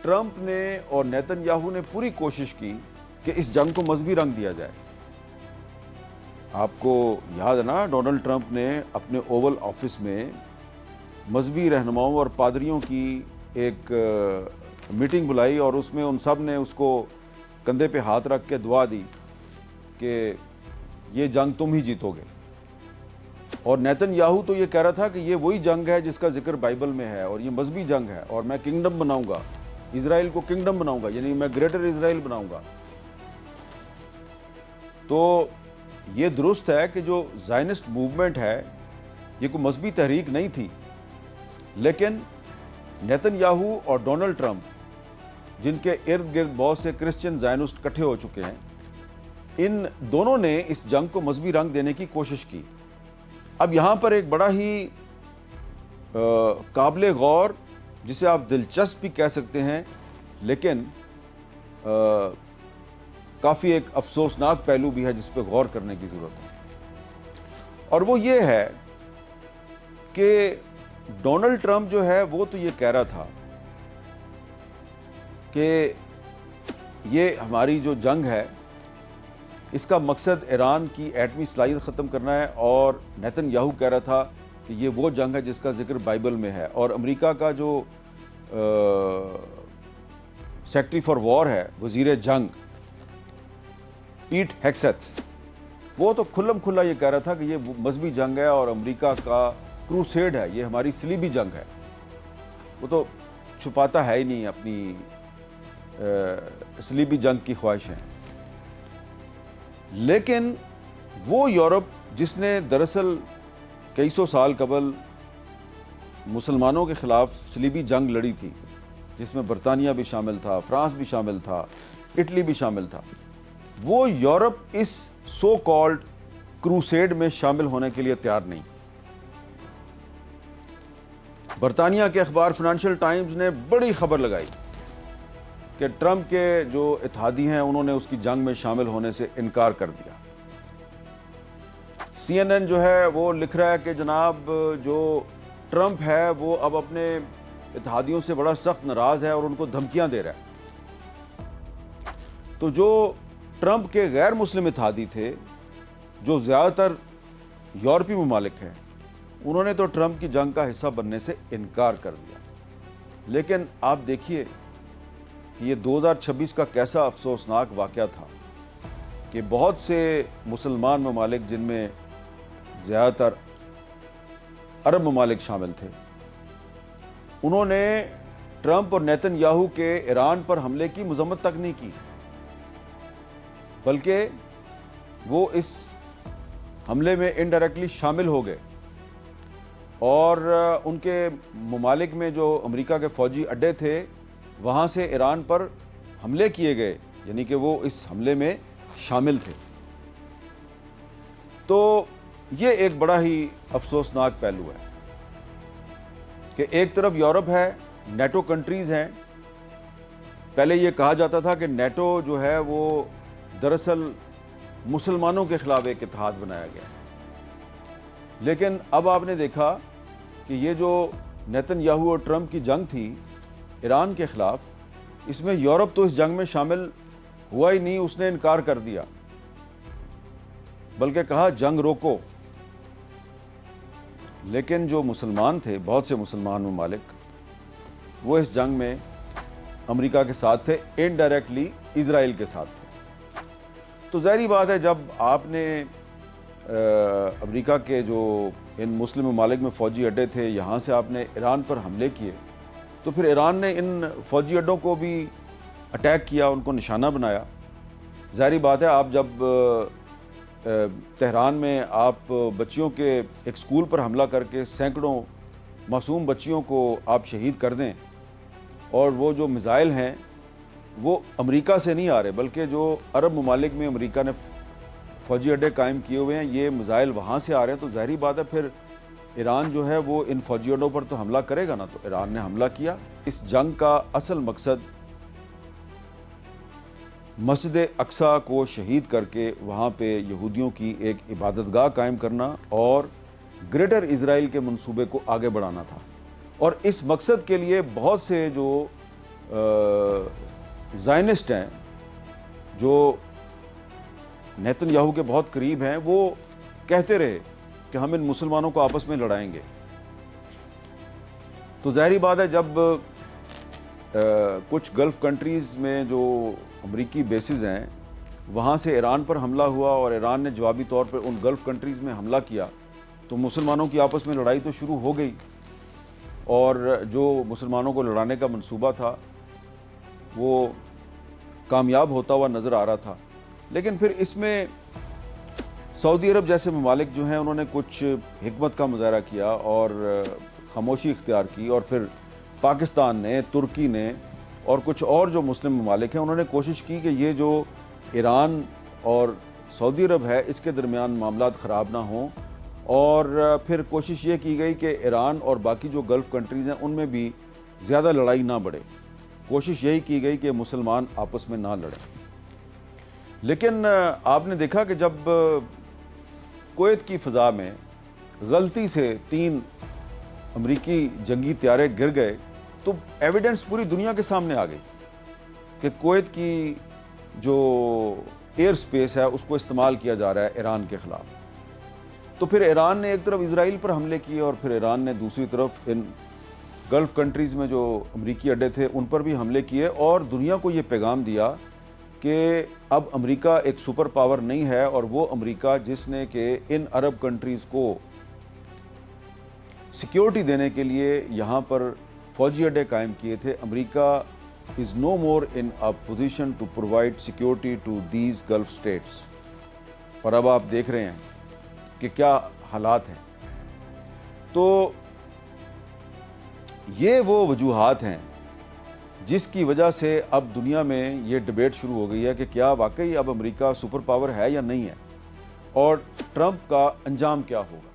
Trump نے اور Nitin Yahoo نے پوری کوشش کی کہ اس جنگ کو مذہبی رنگ دیا جائے. آپ کو یاد ہے نا، ڈونلڈ ٹرمپ نے اپنے اوول آفس میں مذہبی رہنماؤں اور پادریوں کی ایک میٹنگ بلائی اور اس میں ان سب نے اس کو کندھے پہ ہاتھ رکھ کے دعا دی کہ یہ جنگ تم ہی جیتو گے. اور نیتن یاہو تو یہ کہہ رہا تھا کہ یہ وہی جنگ ہے جس کا ذکر بائبل میں ہے اور یہ مذہبی جنگ ہے اور میں کنگڈم بناؤں گا، اسرائیل کو کنگڈم بناؤں گا، یعنی میں گریٹر اسرائیل بناؤں گا. تو یہ درست ہے کہ جو زائنسٹ موومنٹ ہے یہ کوئی مذہبی تحریک نہیں تھی، لیکن نیتن یاہو اور ڈونلڈ ٹرمپ جن کے ارد گرد بہت سے کرسچن زائنسٹ اکٹھے ہو چکے ہیں، ان دونوں نے اس جنگ کو مذہبی رنگ دینے کی کوشش کی. اب یہاں پر ایک بڑا ہی قابل غور، جسے آپ دلچسپ بھی کہہ سکتے ہیں لیکن کافی ایک افسوسناک پہلو بھی ہے جس پہ غور کرنے کی ضرورت ہے، اور وہ یہ ہے کہ ڈونلڈ ٹرمپ جو ہے وہ تو یہ کہہ رہا تھا کہ یہ ہماری جو جنگ ہے اس کا مقصد ایران کی ایٹمی صلاحیت ختم کرنا ہے، اور نیتن یاہو کہہ رہا تھا کہ یہ وہ جنگ ہے جس کا ذکر بائبل میں ہے. اور امریکہ کا جو سیکرٹری فار وار ہے، وزیر جنگ پیٹ ہیکسیتھ، وہ تو کھلم کھلا یہ کہہ رہا تھا کہ یہ مذہبی جنگ ہے اور امریکہ کا کروسیڈ ہے، یہ ہماری صلیبی جنگ ہے. وہ تو چھپاتا ہے ہی نہیں اپنی صلیبی جنگ کی خواہشیں. لیکن وہ یورپ جس نے دراصل کئی سو سال قبل مسلمانوں کے خلاف صلیبی جنگ لڑی تھی، جس میں برطانیہ بھی شامل تھا، فرانس بھی شامل تھا، اٹلی بھی شامل تھا، وہ یورپ اس سو کالڈ کروسیڈ میں شامل ہونے کے لیے تیار نہیں. برطانیہ کے اخبار فائنینشل ٹائمز نے بڑی خبر لگائی کہ ٹرمپ کے جو اتحادی ہیں انہوں نے اس کی جنگ میں شامل ہونے سے انکار کر دیا. سی این این جو ہے وہ لکھ رہا ہے کہ جناب جو ٹرمپ ہے وہ اب اپنے اتحادیوں سے بڑا سخت ناراض ہے اور ان کو دھمکیاں دے رہا ہے. تو جو ٹرمپ کے غیر مسلم اتحادی تھے، جو زیادہ تر یورپی ممالک ہیں، انہوں نے تو ٹرمپ کی جنگ کا حصہ بننے سے انکار کر دیا. لیکن آپ دیکھیے کہ یہ 2026 کا کیسا افسوسناک واقعہ تھا کہ بہت سے مسلمان ممالک، جن میں زیادہ تر عرب ممالک شامل تھے، انہوں نے ٹرمپ اور نیتن یاہو کے ایران پر حملے کی مذمت تک نہیں کی، بلکہ وہ اس حملے میں انڈائریکٹلی شامل ہو گئے. اور ان کے ممالک میں جو امریکہ کے فوجی اڈے تھے وہاں سے ایران پر حملے کیے گئے، یعنی کہ وہ اس حملے میں شامل تھے. تو یہ ایک بڑا ہی افسوسناک پہلو ہے کہ ایک طرف یورپ ہے، نیٹو کنٹریز ہیں. پہلے یہ کہا جاتا تھا کہ نیٹو جو ہے وہ دراصل مسلمانوں کے خلاف ایک اتحاد بنایا گیا، لیکن اب آپ نے دیکھا کہ یہ جو نیتن یاہو اور ٹرمپ کی جنگ تھی ایران کے خلاف، اس میں یورپ تو اس جنگ میں شامل ہوا ہی نہیں، اس نے انکار کر دیا، بلکہ کہا جنگ روکو. لیکن جو مسلمان تھے، بہت سے مسلمان ممالک، وہ اس جنگ میں امریکہ کے ساتھ تھے، انڈائریکٹلی اسرائیل کے ساتھ تھے. تو ظاہری بات ہے جب آپ نے امریکہ کے جو ان مسلم ممالک میں فوجی اڈے تھے، یہاں سے آپ نے ایران پر حملے کیے، تو پھر ایران نے ان فوجی اڈوں کو بھی اٹیک کیا، ان کو نشانہ بنایا. ظاہری بات ہے آپ جب تہران میں آپ بچیوں کے ایک اسکول پر حملہ کر کے سینکڑوں معصوم بچیوں کو آپ شہید کر دیں، اور وہ جو میزائل ہیں وہ امریکہ سے نہیں آ رہے بلکہ جو عرب ممالک میں امریکہ نے فوجی اڈے قائم کیے ہوئے ہیں، یہ میزائل وہاں سے آ رہے ہیں، تو ظاہری بات ہے پھر ایران جو ہے وہ ان فوجی اڈوں پر تو حملہ کرے گا نا. تو ایران نے حملہ کیا. اس جنگ کا اصل مقصد مسجد اقصی کو شہید کر کے وہاں پہ یہودیوں کی ایک عبادت گاہ قائم کرنا اور گریٹر اسرائیل کے منصوبے کو آگے بڑھانا تھا. اور اس مقصد کے لیے بہت سے جو زائنسٹ ہیں جو نیتن یاہو کے بہت قریب ہیں، وہ کہتے رہے کہ ہم ان مسلمانوں کو آپس میں لڑائیں گے۔ تو ظاہری بات ہے جب کچھ گلف کنٹریز میں جو امریکی بیسز ہیں وہاں سے ایران پر حملہ ہوا اور ایران نے جوابی طور پر ان گلف کنٹریز میں حملہ کیا، تو مسلمانوں کی آپس میں لڑائی تو شروع ہو گئی، اور جو مسلمانوں کو لڑانے کا منصوبہ تھا وہ کامیاب ہوتا ہوا نظر آ رہا تھا۔ لیکن پھر اس میں سعودی عرب جیسے ممالک جو ہیں انہوں نے کچھ حکمت کا مظاہرہ کیا اور خاموشی اختیار کی، اور پھر پاکستان نے، ترکی نے اور کچھ اور جو مسلم ممالک ہیں انہوں نے کوشش کی کہ یہ جو ایران اور سعودی عرب ہے اس کے درمیان معاملات خراب نہ ہوں، اور پھر کوشش یہ کی گئی کہ ایران اور باقی جو گلف کنٹریز ہیں ان میں بھی زیادہ لڑائی نہ بڑھے۔ کوشش یہی کی گئی کہ مسلمان آپس میں نہ لڑیں۔ لیکن آپ نے دیکھا کہ جب کویت کی فضا میں غلطی سے 3 امریکی جنگی طیارے گر گئے تو ایویڈنس پوری دنیا کے سامنے آ گئی کہ کویت کی جو ایئر سپیس ہے اس کو استعمال کیا جا رہا ہے ایران کے خلاف۔ تو پھر ایران نے ایک طرف اسرائیل پر حملے کیے اور پھر ایران نے دوسری طرف ان گلف کنٹریز میں جو امریکی اڈے تھے ان پر بھی حملے کیے، اور دنیا کو یہ پیغام دیا کہ اب امریکہ ایک سپر پاور نہیں ہے، اور وہ امریکہ جس نے کہ ان عرب کنٹریز کو سیکیورٹی دینے کے لیے یہاں پر فوجی اڈے قائم کیے تھے، امریکہ is no more in a position to provide security to these Gulf states۔ اور اب آپ دیکھ رہے ہیں کہ کیا حالات ہیں۔ تو یہ وہ وجوہات ہیں جس کی وجہ سے اب دنیا میں یہ ڈیبیٹ شروع ہو گئی ہے کہ کیا واقعی اب امریکہ سپر پاور ہے یا نہیں ہے، اور ٹرمپ کا انجام کیا ہوگا۔